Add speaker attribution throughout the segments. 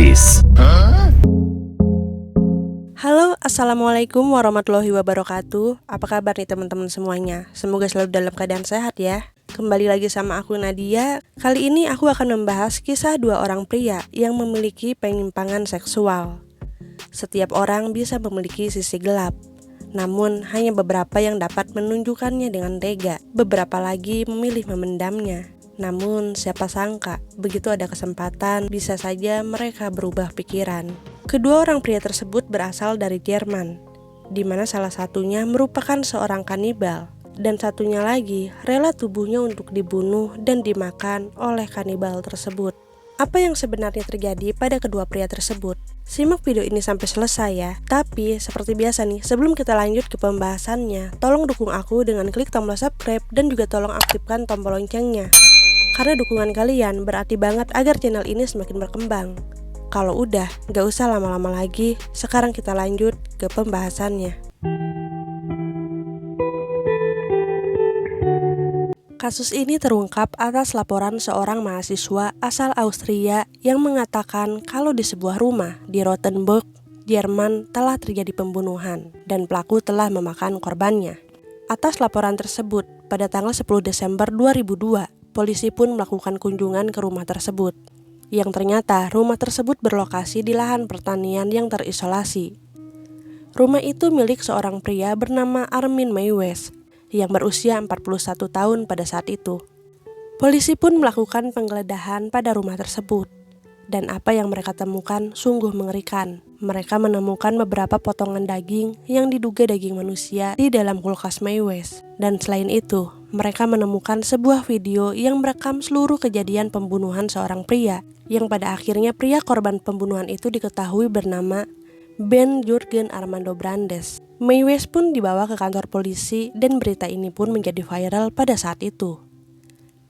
Speaker 1: this?
Speaker 2: Halo, assalamualaikum warahmatullahi wabarakatuh. Apa kabar nih teman-teman semuanya? Semoga selalu dalam keadaan sehat ya. Kembali lagi sama aku Nadia. Kali ini aku akan membahas kisah dua orang pria yang memiliki penyimpangan seksual. Setiap orang bisa memiliki sisi gelap, namun hanya beberapa yang dapat menunjukkannya dengan tega. Beberapa lagi memilih memendamnya. Namun siapa sangka, begitu ada kesempatan, bisa saja mereka berubah pikiran. Kedua orang pria tersebut berasal dari Jerman, di mana salah satunya merupakan seorang kanibal, dan satunya lagi rela tubuhnya untuk dibunuh dan dimakan oleh kanibal tersebut. Apa yang sebenarnya terjadi pada kedua pria tersebut? Simak video ini sampai selesai ya. Tapi seperti biasa nih, sebelum kita lanjut ke pembahasannya, tolong dukung aku dengan klik tombol subscribe dan juga tolong aktifkan tombol loncengnya. Karena dukungan kalian berarti banget agar channel ini semakin berkembang. Kalau udah, gak usah lama-lama lagi, sekarang kita lanjut ke pembahasannya. Kasus ini terungkap atas laporan seorang mahasiswa asal Austria yang mengatakan kalau di sebuah rumah di Rothenburg, Jerman telah terjadi pembunuhan dan pelaku telah memakan korbannya. Atas laporan tersebut, pada tanggal 10 Desember 2002, polisi pun melakukan kunjungan ke rumah tersebut, yang ternyata rumah tersebut berlokasi di lahan pertanian yang terisolasi. Rumah itu milik seorang pria bernama Armin Meiwes, yang berusia 41 tahun pada saat itu. Polisi pun melakukan penggeledahan pada rumah tersebut, dan apa yang mereka temukan sungguh mengerikan. Mereka menemukan beberapa potongan daging yang diduga daging manusia di dalam kulkas Meiwes, dan selain itu, mereka menemukan sebuah video yang merekam seluruh kejadian pembunuhan seorang pria, yang pada akhirnya pria korban pembunuhan itu diketahui bernama Ben Jurgen Armando Brandes. Meiwes pun dibawa ke kantor polisi dan berita ini pun menjadi viral pada saat itu.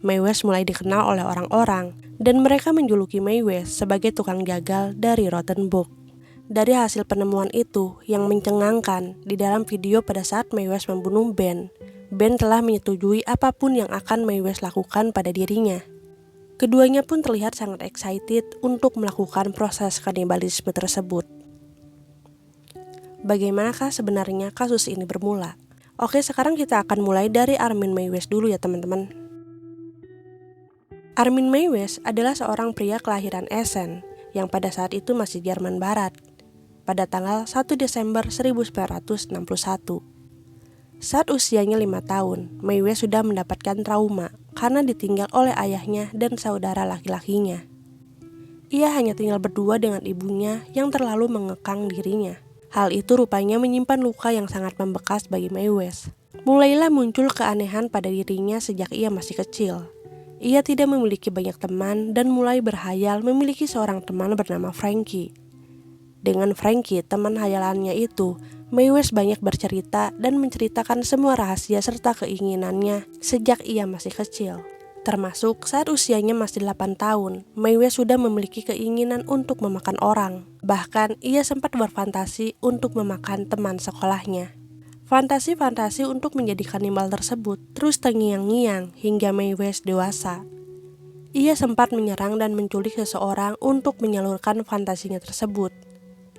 Speaker 2: Meiwes mulai dikenal oleh orang-orang dan mereka menjuluki Meiwes sebagai tukang jagal dari Rothenburg. Dari hasil penemuan itu yang mencengangkan, di dalam video pada saat Meiwes membunuh Ben telah menyetujui apapun yang akan Meiwes lakukan pada dirinya. Keduanya pun terlihat sangat excited untuk melakukan proses kanibalisme tersebut. Bagaimanakah sebenarnya kasus ini bermula? Oke, sekarang kita akan mulai dari Armin Meiwes dulu ya teman-teman. Armin Meiwes adalah seorang pria kelahiran Essen yang pada saat itu masih Jerman Barat, pada tanggal 1 Desember 1961. Saat usianya 5 tahun, Meiwes sudah mendapatkan trauma karena ditinggal oleh ayahnya dan saudara laki-lakinya. Ia hanya tinggal berdua dengan ibunya yang terlalu mengekang dirinya. Hal itu rupanya menyimpan luka yang sangat membekas bagi Meiwes. Mulailah muncul keanehan pada dirinya sejak ia masih kecil. Ia tidak memiliki banyak teman dan mulai berhayal memiliki seorang teman bernama Frankie. Dengan Frankie, teman hayalannya itu, Meiwes banyak bercerita dan menceritakan semua rahasia serta keinginannya sejak ia masih kecil. Termasuk saat usianya masih 8 tahun, Meiwes sudah memiliki keinginan untuk memakan orang. Bahkan ia sempat berfantasi untuk memakan teman sekolahnya. Fantasi-fantasi untuk menjadi kanibal tersebut terus terngiang-ngiang hingga Meiwes dewasa. Ia sempat menyerang dan menculik seseorang untuk menyalurkan fantasinya tersebut.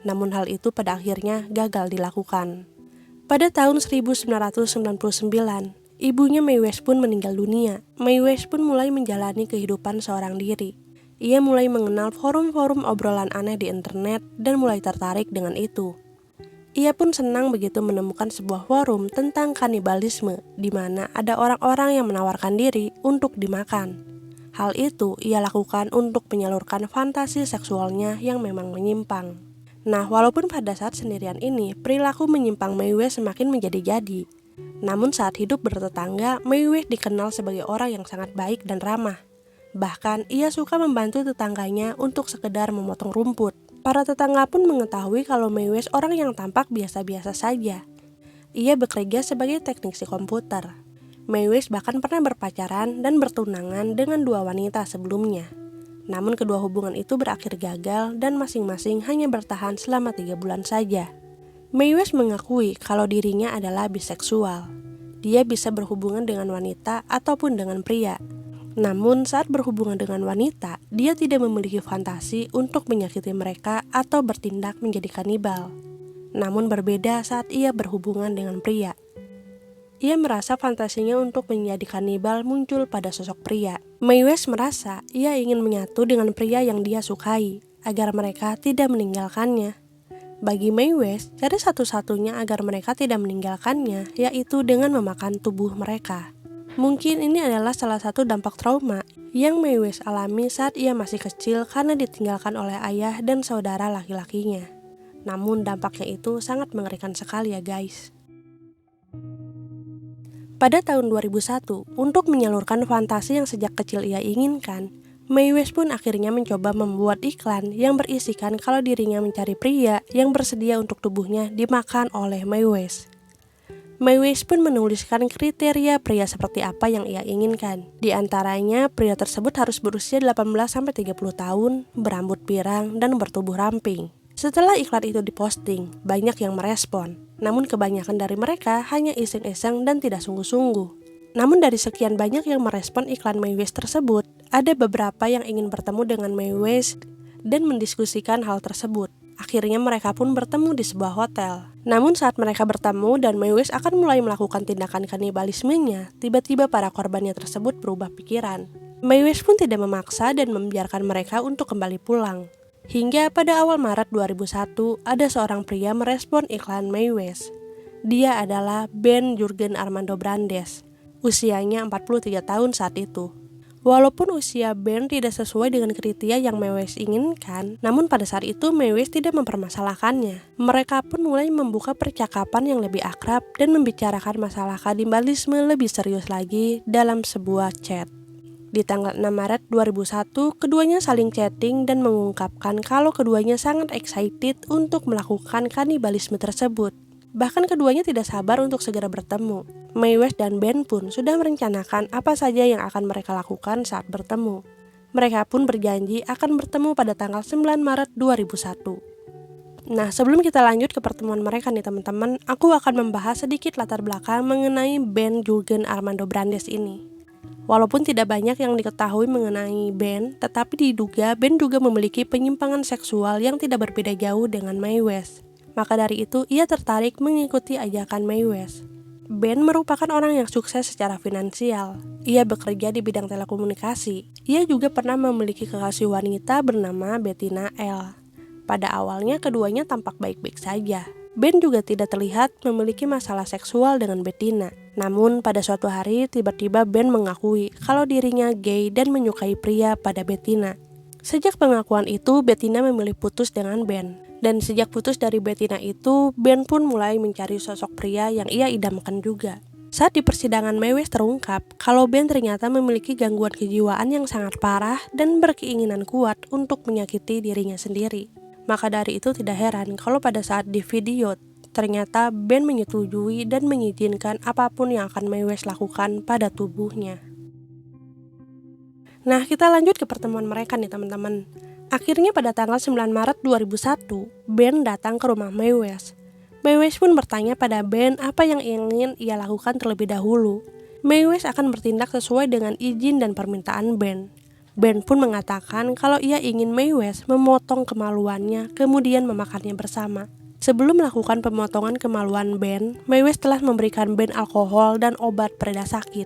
Speaker 2: Namun hal itu pada akhirnya gagal dilakukan. Pada tahun 1999, ibunya Meiwes pun meninggal dunia. Meiwes pun mulai menjalani kehidupan seorang diri. Ia mulai mengenal forum-forum obrolan aneh di internet dan mulai tertarik dengan itu. Ia pun senang begitu menemukan sebuah forum tentang kanibalisme di mana ada orang-orang yang menawarkan diri untuk dimakan. Hal itu ia lakukan untuk menyalurkan fantasi seksualnya yang memang menyimpang. Nah, walaupun pada saat sendirian ini, perilaku menyimpang Meiwes semakin menjadi-jadi. Namun saat hidup bertetangga, Meiwes dikenal sebagai orang yang sangat baik dan ramah. Bahkan, ia suka membantu tetangganya untuk sekedar memotong rumput. Para tetangga pun mengetahui kalau Meiwes orang yang tampak biasa-biasa saja. Ia bekerja sebagai teknisi komputer. Meiwes bahkan pernah berpacaran dan bertunangan dengan 2 wanita sebelumnya. Namun kedua hubungan itu berakhir gagal dan masing-masing hanya bertahan selama 3 bulan saja. Meiwes mengakui kalau dirinya adalah biseksual. Dia bisa berhubungan dengan wanita ataupun dengan pria. Namun saat berhubungan dengan wanita, dia tidak memiliki fantasi untuk menyakiti mereka atau bertindak menjadi kanibal. Namun berbeda saat ia berhubungan dengan pria. Ia merasa fantasinya untuk menjadi kanibal muncul pada sosok pria. Mae West merasa ia ingin menyatu dengan pria yang dia sukai, agar mereka tidak meninggalkannya. Bagi Mae West, cara satu-satunya agar mereka tidak meninggalkannya yaitu dengan memakan tubuh mereka. Mungkin ini adalah salah satu dampak trauma yang Mae West alami saat ia masih kecil karena ditinggalkan oleh ayah dan saudara laki-lakinya. Namun dampaknya itu sangat mengerikan sekali ya guys. Pada tahun 2001, untuk menyalurkan fantasi yang sejak kecil ia inginkan, Mae West pun akhirnya mencoba membuat iklan yang berisikan kalau dirinya mencari pria yang bersedia untuk tubuhnya dimakan oleh Mae West. Mae West pun menuliskan kriteria pria seperti apa yang ia inginkan. Di antaranya, pria tersebut harus berusia 18-30 tahun, berambut pirang, dan bertubuh ramping. Setelah iklan itu diposting, banyak yang merespon. Namun kebanyakan dari mereka hanya iseng-iseng dan tidak sungguh-sungguh. Namun dari sekian banyak yang merespon iklan Mae West tersebut, ada beberapa yang ingin bertemu dengan Mae West dan mendiskusikan hal tersebut. Akhirnya mereka pun bertemu di sebuah hotel. Namun saat mereka bertemu dan Mae West akan mulai melakukan tindakan kanibalismenya, tiba-tiba para korbannya tersebut berubah pikiran. Mae West pun tidak memaksa dan membiarkan mereka untuk kembali pulang. Hingga pada awal Maret 2001, ada seorang pria merespon iklan Mae West. Dia adalah Ben Jurgen Armando Brandes. Usianya 43 tahun saat itu. Walaupun usia Ben tidak sesuai dengan kriteria yang Mae West inginkan, namun pada saat itu Mae West tidak mempermasalahkannya. Mereka pun mulai membuka percakapan yang lebih akrab dan membicarakan masalah kanibalisme lebih serius lagi dalam sebuah chat. Di tanggal 6 Maret 2001, keduanya saling chatting dan mengungkapkan kalau keduanya sangat excited untuk melakukan kanibalisme tersebut. Bahkan keduanya tidak sabar untuk segera bertemu. Mae West dan Ben pun sudah merencanakan apa saja yang akan mereka lakukan saat bertemu. Mereka pun berjanji akan bertemu pada tanggal 9 Maret 2001. Nah, sebelum kita lanjut ke pertemuan mereka nih teman-teman, aku akan membahas sedikit latar belakang mengenai Ben Jurgen Armando Brandes ini. Walaupun tidak banyak yang diketahui mengenai Ben, tetapi diduga Ben juga memiliki penyimpangan seksual yang tidak berbeda jauh dengan Mae West. Maka dari itu, ia tertarik mengikuti ajakan Mae West. Ben merupakan orang yang sukses secara finansial. Ia bekerja di bidang telekomunikasi. Ia juga pernah memiliki kekasih wanita bernama Bettina L. Pada awalnya, keduanya tampak baik-baik saja. Ben juga tidak terlihat memiliki masalah seksual dengan Bettina. Namun, pada suatu hari, tiba-tiba Ben mengakui kalau dirinya gay dan menyukai pria pada Bettina. Sejak pengakuan itu, Bettina memilih putus dengan Ben. Dan sejak putus dari Bettina itu, Ben pun mulai mencari sosok pria yang ia idamkan juga. Saat di persidangan, Mae West terungkap kalau Ben ternyata memiliki gangguan kejiwaan yang sangat parah dan berkeinginan kuat untuk menyakiti dirinya sendiri. Maka dari itu tidak heran kalau pada saat di video, ternyata Ben menyetujui dan mengizinkan apapun yang akan Mae West lakukan pada tubuhnya. Nah, kita lanjut ke pertemuan mereka nih teman-teman. Akhirnya pada tanggal 9 Maret 2001, Ben datang ke rumah Mae West. Mae West pun bertanya pada Ben apa yang ingin ia lakukan terlebih dahulu. Mae West akan bertindak sesuai dengan izin dan permintaan Ben. Ben pun mengatakan kalau ia ingin Mae West memotong kemaluannya kemudian memakannya bersama. Sebelum melakukan pemotongan kemaluan Ben, Mae West telah memberikan Ben alkohol dan obat pereda sakit.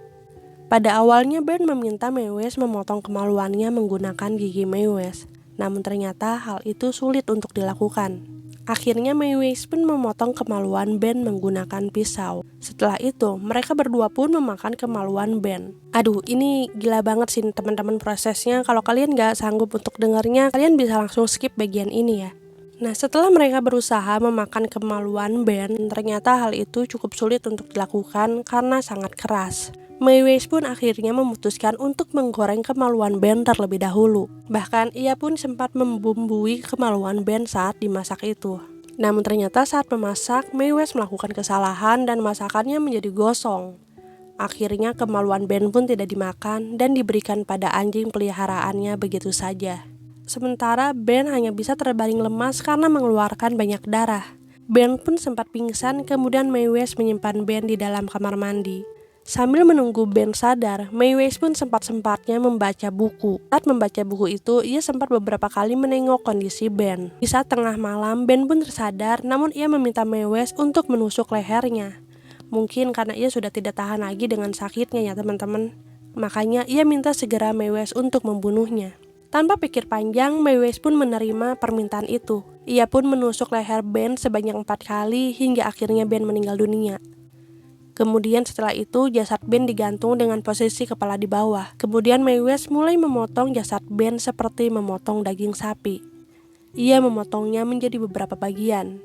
Speaker 2: Pada awalnya Ben meminta Mae West memotong kemaluannya menggunakan gigi Mae West. Namun ternyata hal itu sulit untuk dilakukan. Akhirnya Mae West pun memotong kemaluan Ben menggunakan pisau. Setelah itu, mereka berdua pun memakan kemaluan Ben. Aduh, ini gila banget sih teman-teman prosesnya. Kalau kalian gak sanggup untuk dengarnya, kalian bisa langsung skip bagian ini ya. Nah, setelah mereka berusaha memakan kemaluan Ben, ternyata hal itu cukup sulit untuk dilakukan karena sangat keras. Mae West pun akhirnya memutuskan untuk menggoreng kemaluan Ben terlebih dahulu. Bahkan ia pun sempat membumbui kemaluan Ben saat dimasak itu. Namun ternyata saat memasak, Mae West melakukan kesalahan dan masakannya menjadi gosong. Akhirnya kemaluan Ben pun tidak dimakan dan diberikan pada anjing peliharaannya begitu saja. Sementara Ben hanya bisa terbaring lemas karena mengeluarkan banyak darah. Ben pun sempat pingsan, kemudian Mae West menyimpan Ben di dalam kamar mandi. Sambil menunggu Ben sadar, Mei Wei pun sempat-sempatnya membaca buku. Saat membaca buku itu, ia sempat beberapa kali menengok kondisi Ben. Di saat tengah malam, Ben pun tersadar, namun ia meminta Mei Wei untuk menusuk lehernya. Mungkin karena ia sudah tidak tahan lagi dengan sakitnya ya teman-teman. Makanya ia minta segera Mei Wei untuk membunuhnya. Tanpa pikir panjang, Mei Wei pun menerima permintaan itu. Ia pun menusuk leher Ben sebanyak 4 kali hingga akhirnya Ben meninggal dunia. Kemudian setelah itu jasad Ben digantung dengan posisi kepala di bawah. Kemudian Mei Wei mulai memotong jasad Ben seperti memotong daging sapi. Ia memotongnya menjadi beberapa bagian.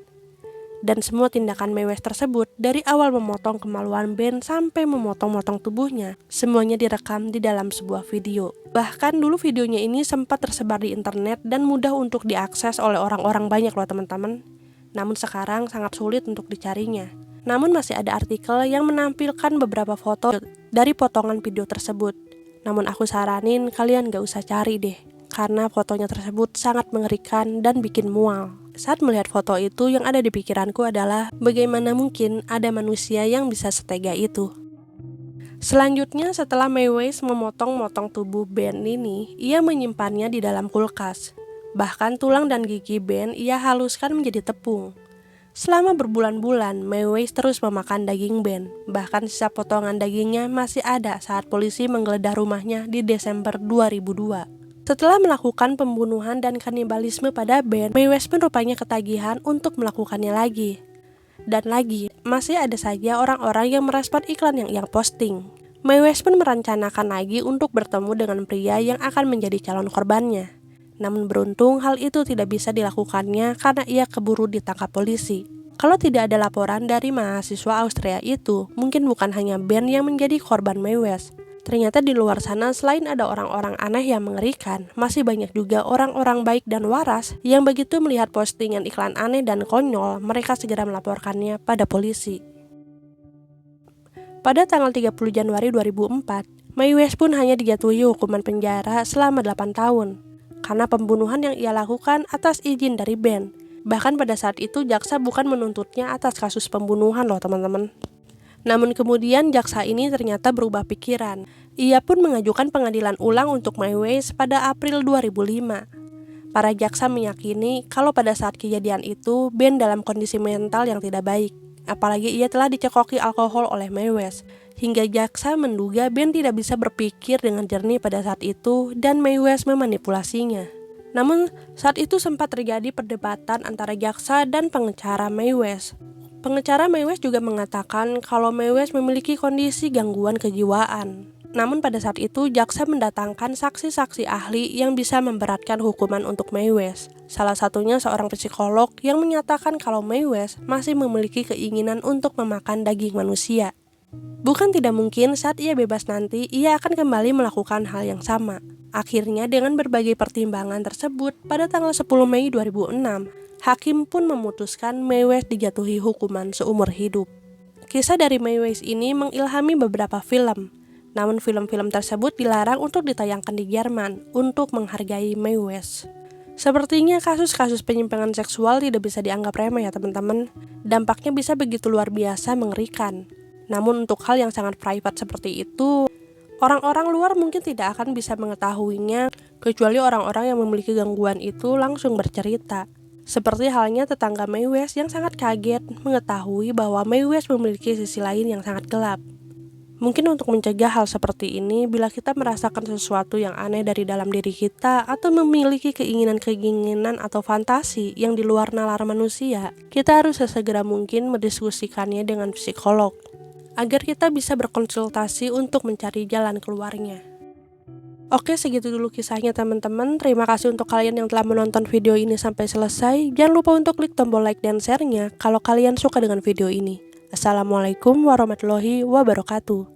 Speaker 2: Dan semua tindakan Mei Wei tersebut, dari awal memotong kemaluan Ben sampai memotong-motong tubuhnya, semuanya direkam di dalam sebuah video. Bahkan dulu videonya ini sempat tersebar di internet dan mudah untuk diakses oleh orang-orang banyak loh teman-teman. Namun sekarang sangat sulit untuk dicarinya. Namun masih ada artikel yang menampilkan beberapa foto dari potongan video tersebut. Namun aku saranin kalian gak usah cari deh, karena fotonya tersebut sangat mengerikan dan bikin mual. Saat melihat foto itu, yang ada di pikiranku adalah bagaimana mungkin ada manusia yang bisa setega itu. Selanjutnya setelah Mei Wei memotong-motong tubuh Ben ini, ia menyimpannya di dalam kulkas. Bahkan tulang dan gigi Ben ia haluskan menjadi tepung. Selama berbulan-bulan, Mei Wei terus memakan daging Ben. Bahkan sisa potongan dagingnya masih ada saat polisi menggeledah rumahnya di Desember 2002. Setelah melakukan pembunuhan dan kanibalisme pada Ben, Mei Wei pun rupanya ketagihan untuk melakukannya lagi. Dan lagi, masih ada saja orang-orang yang merespon iklan yang ia posting. Mei Wei pun merencanakan lagi untuk bertemu dengan pria yang akan menjadi calon korbannya. Namun beruntung hal itu tidak bisa dilakukannya karena ia keburu ditangkap polisi. Kalau tidak ada laporan dari mahasiswa Austria itu, mungkin bukan hanya Ben yang menjadi korban Mei Wei. Ternyata di luar sana selain ada orang-orang aneh yang mengerikan, masih banyak juga orang-orang baik dan waras yang begitu melihat postingan iklan aneh dan konyol, mereka segera melaporkannya pada polisi. Pada tanggal 30 Januari 2004, Mei Wei pun hanya dijatuhi hukuman penjara selama 8 tahun. Karena pembunuhan yang ia lakukan atas izin dari Ben. Bahkan pada saat itu jaksa bukan menuntutnya atas kasus pembunuhan loh teman-teman. Namun kemudian jaksa ini ternyata berubah pikiran. Ia pun mengajukan pengadilan ulang untuk Mei Wei pada April 2005. Para jaksa meyakini kalau pada saat kejadian itu Ben dalam kondisi mental yang tidak baik. Apalagi ia telah dicekoki alkohol oleh Mei Wei. Hingga jaksa menduga Ben tidak bisa berpikir dengan jernih pada saat itu dan Mei Wei memanipulasinya. Namun saat itu sempat terjadi perdebatan antara jaksa dan pengacara Mei Wei. Pengacara Mei Wei juga mengatakan kalau Mei Wei memiliki kondisi gangguan kejiwaan. Namun pada saat itu jaksa mendatangkan saksi-saksi ahli yang bisa memberatkan hukuman untuk Mei Wei. Salah satunya seorang psikolog yang menyatakan kalau Mei Wei masih memiliki keinginan untuk memakan daging manusia. Bukan tidak mungkin saat ia bebas nanti, ia akan kembali melakukan hal yang sama. Akhirnya dengan berbagai pertimbangan tersebut, pada tanggal 10 Mei 2006, hakim pun memutuskan Mei Wei dijatuhi hukuman seumur hidup. Kisah dari Mei Wei ini mengilhami beberapa film, namun film-film tersebut dilarang untuk ditayangkan di Jerman untuk menghargai Mei Wei. Sepertinya kasus-kasus penyimpangan seksual tidak bisa dianggap remeh ya teman-teman. Dampaknya bisa begitu luar biasa mengerikan. Namun untuk hal yang sangat private seperti itu, orang-orang luar mungkin tidak akan bisa mengetahuinya kecuali orang-orang yang memiliki gangguan itu langsung bercerita. Seperti halnya tetangga Mei Wei yang sangat kaget mengetahui bahwa Mei Wei memiliki sisi lain yang sangat gelap. Mungkin untuk mencegah hal seperti ini, bila kita merasakan sesuatu yang aneh dari dalam diri kita atau memiliki keinginan-keinginan atau fantasi yang di luar nalar manusia, kita harus sesegera mungkin mendiskusikannya dengan psikolog, agar kita bisa berkonsultasi untuk mencari jalan keluarnya. Oke, segitu dulu kisahnya teman-teman. Terima kasih untuk kalian yang telah menonton video ini sampai selesai. Jangan lupa untuk klik tombol like dan share-nya kalau kalian suka dengan video ini. Assalamualaikum warahmatullahi wabarakatuh.